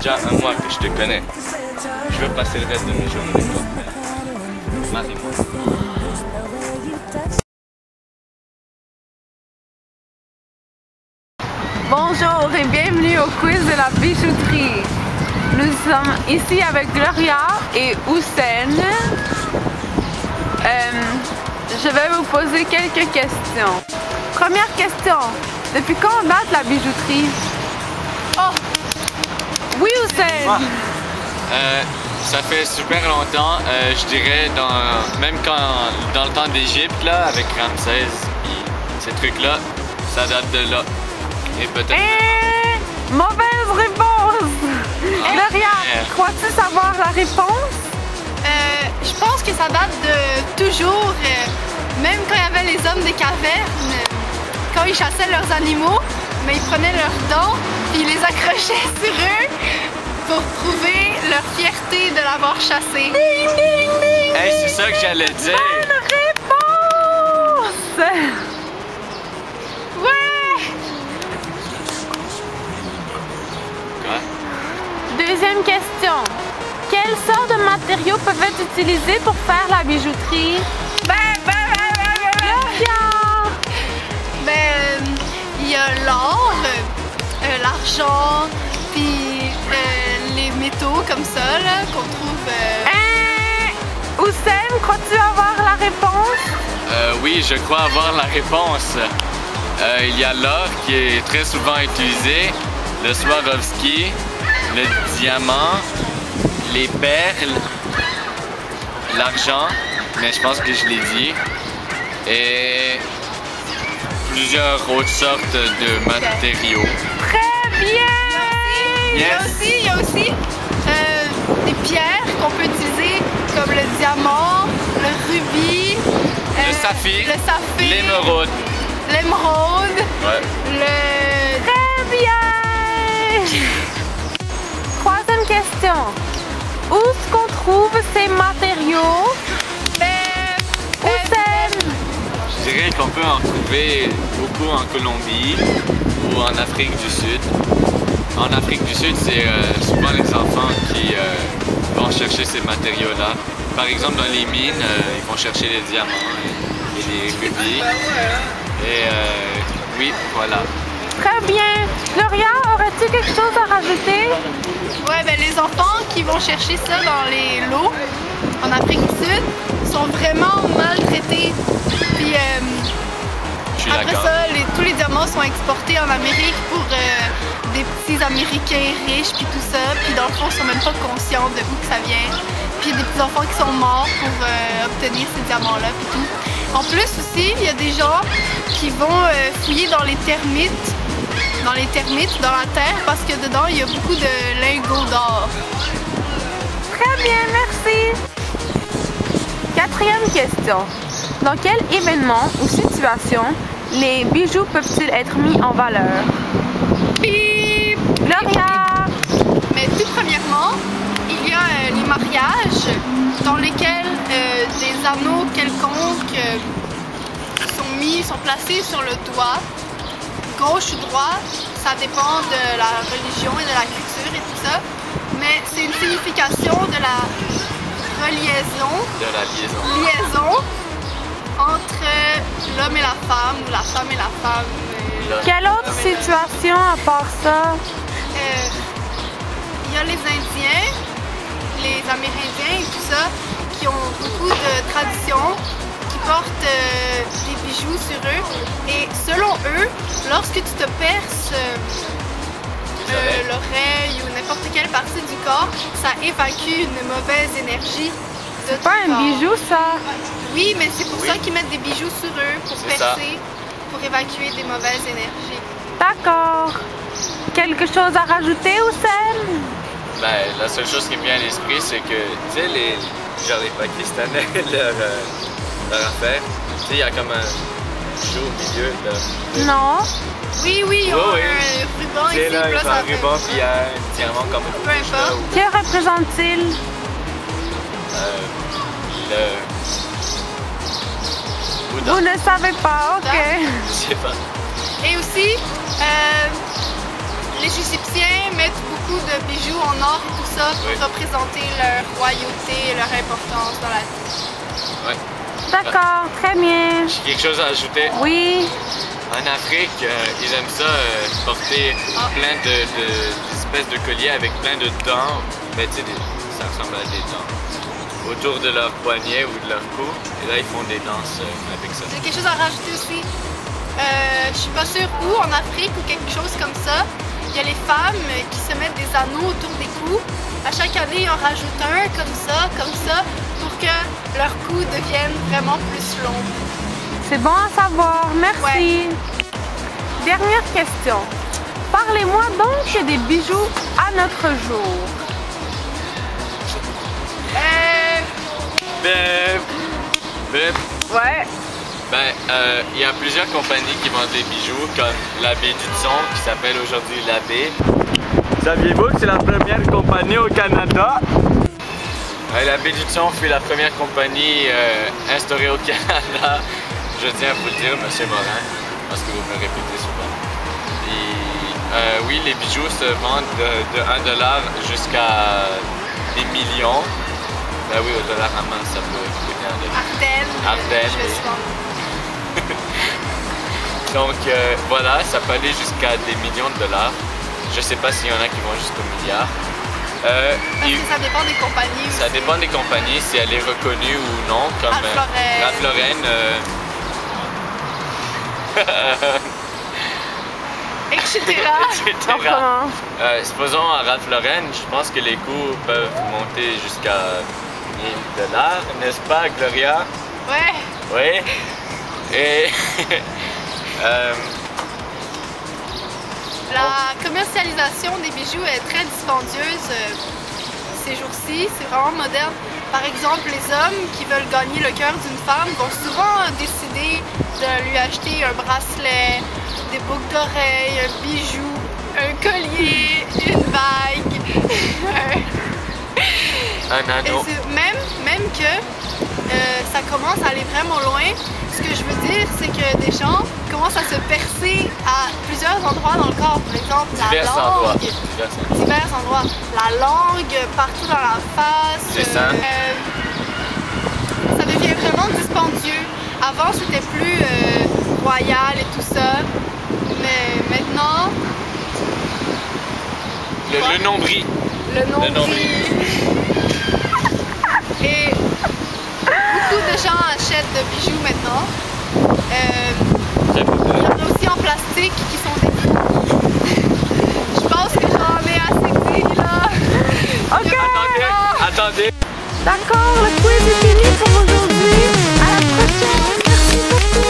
déjà un mois que je te connais. Je veux passer le reste de mes journées avec toi. Marie-moi. Bonjour et bienvenue au quiz de la bijouterie. Nous sommes ici avec Gloria et Hussein. Je vais vous poser quelques questions. Première question, depuis quand date la bijouterie? Oh! Oui, Hussein! Ça fait super longtemps, je dirais même dans le temps d'Égypte là, avec Ramsès, ces trucs-là, ça date de là. Et peut-être. Mauvaise réponse! Gloria, crois-tu savoir la réponse? Je pense que ça date de toujours, même quand il y avait les hommes des cavernes, quand ils chassaient leurs animaux, mais ils prenaient leurs dents et ils les accrochaient sur eux pour prouver leur fierté de l'avoir chassé. Ding, ding, ding! Hey, c'est ça que j'allais dire! Bonne réponse! Ouais! Quoi? Deuxième question. Quelles sortes de matériaux peuvent être utilisés pour faire la bijouterie? Il y a l'or, l'argent, puis les métaux comme ça là qu'on trouve. Hussein, crois-tu avoir la réponse? Oui, je crois avoir la réponse. Il y a l'or qui est très souvent utilisé, le Swarovski, le diamant, les perles, l'argent, mais je pense que je l'ai dit, et plusieurs autres sortes de matériaux. Très bien! Il y a aussi des pierres qu'on peut utiliser comme le diamant, le rubis, le saphir, l'émeraude. L'émeraude, Ouais. Très bien! Troisième question. Où est-ce qu'on trouve ces matériaux? Hussein! Je dirais qu'on peut en trouver beaucoup en Colombie ou en Afrique du Sud. En Afrique du Sud, c'est souvent les enfants qui vont chercher ces matériaux-là. Par exemple, dans les mines, ils vont chercher les diamants et les rubis. Et oui, voilà. Très bien. Gloria, aurais-tu quelque chose à rajouter? Ouais, ben les enfants qui vont chercher ça dans les lots en Afrique du Sud sont vraiment maltraités. Puis après ça, tous les diamants sont exportés en Amérique pour des petits Américains riches puis tout ça. Puis dans le fond, ils sont même pas conscients de où que ça vient. Puis il y a des petits enfants qui sont morts pour obtenir ces diamants-là puis tout. En plus aussi, il y a des gens qui vont fouiller dans les termites, dans la terre, parce que dedans, il y a beaucoup de lingots d'or. Très bien, merci. Quatrième question. Dans quel événement ou situation les bijoux peuvent-ils être mis en valeur? Puis, Gloria! mais tout premièrement, il y a les mariages dans lesquels des anneaux quelconques sont placés sur le doigt, gauche ou droit, ça dépend de la religion et de la culture et tout ça, mais c'est une signification de la reliaison, liaison entre l'homme et la femme, ou la femme et la femme. Quelle autre situation à part ça? Il y a les Indiens, les Amérindiens et tout ça, qui ont beaucoup de traditions, qui portent des bijoux sur eux. Et selon eux, lorsque tu te perces l'oreille ou n'importe quelle partie du corps, ça évacue une mauvaise énergie. C'est pas un bijou, ça? Oui, mais c'est pour ça qu'ils mettent des bijoux sur eux, pour percer, pour évacuer des mauvaises énergies. D'accord. Quelque chose à rajouter, Hussein? Ben, la seule chose qui me vient à l'esprit, c'est que, tu sais, les Pakistanais, leur affaire, tu sais, il y a comme un bijou au milieu. Non. Oui, ils ont un ruban ici. Tu sais, là, ils ont un ruban, puis il y a un diamant comme peu importe. Que représente-t-il? Vous ne savez pas, ok. Je sais pas. Et aussi, les Égyptiens Égyptiens mettent beaucoup de bijoux en or et tout ça pour représenter leur royauté et leur importance dans la vie. Ouais. D'accord, très bien. J'ai quelque chose à ajouter. Oui. En Afrique, ils aiment ça porter plein d'espèces de colliers avec plein de dents. Mais tu sais, ça ressemble à des dents. Autour de leur poignet ou de leur cou. Et là, ils font des danses avec ça. J'ai quelque chose à rajouter aussi. Je suis pas sûre où, en Afrique ou quelque chose comme ça. Il y a les femmes qui se mettent des anneaux autour des cous. À chaque année, on rajoute un comme ça, pour que leur cou devienne vraiment plus long. C'est bon à savoir, merci. Ouais. Dernière question. Parlez-moi donc des bijoux à notre jour. Ouais. Ben, il y a plusieurs compagnies qui vendent des bijoux, comme l'abbé Dutson, qui s'appelle aujourd'hui l'abbé. Saviez-vous que c'est la première compagnie au Canada? L'abbé Dutson fut la première compagnie instaurée au Canada. Je tiens à vous le dire, M. Morin, parce que vous me répétez souvent. Et, oui, les bijoux se vendent de 1 $ jusqu'à des millions. Ben oui, au dollar à main, ça peut coûter 1 $. Ardennes, je vais oui. souvent. Donc voilà, ça peut aller jusqu'à des millions de dollars. Je sais pas s'il y en a qui vont jusqu'au milliard. Parce que ça dépend des compagnies aussi. Ça dépend des compagnies, si elle est reconnue ou non, comme Ralph Lauren. Etc. Supposons à Ralph Lauren, je pense que les coûts peuvent monter jusqu'à 1000 $, n'est-ce pas, Gloria? Ouais. Oui. Et la commercialisation des bijoux est très dispendieuse ces jours-ci, c'est vraiment moderne. Par exemple, les hommes qui veulent gagner le cœur d'une femme vont souvent décider de lui acheter un bracelet, des boucles d'oreilles, un bijou, un collier, une bague, un anneau. Même que ça commence à aller vraiment loin. Ce que je veux dire, c'est que des gens commencent à se percer à plusieurs endroits dans le corps. Par exemple, la langue. Divers endroits. La langue, partout dans la face. C'est ça. Ça devient vraiment dispendieux. Avant, c'était plus royal et tout ça. Mais maintenant... Le nombril. Le nombril. Et beaucoup de gens achètent de bijoux maintenant. Il y en a aussi en plastique qui sont des fous. Je pense que j'en ai assez dit là. Ok. Attendez. D'accord, le quiz est fini pour aujourd'hui. À la prochaine. Merci beaucoup.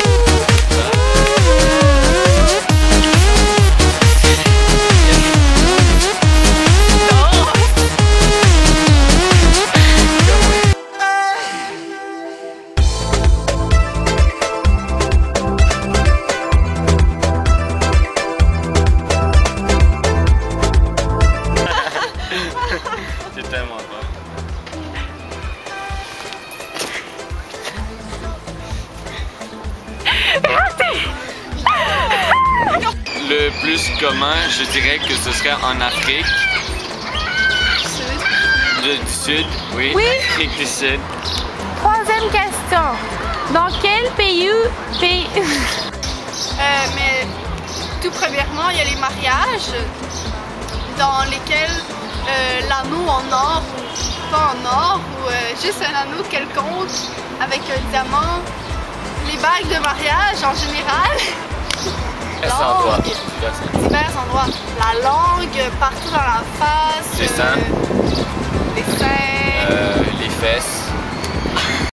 C'est tellement drôle. Le plus commun, je dirais que ce serait en Afrique. Du Sud, oui. Oui. Afrique du Sud. Troisième question. Dans quel pays... Mais tout premièrement, il y a les mariages dans lesquels l'anneau en or ou pas en or ou juste un anneau quelconque avec un diamant. Les bagues de mariage en général. Divers endroits. La langue partout dans la face. C'est ça. Les seins. Les fesses.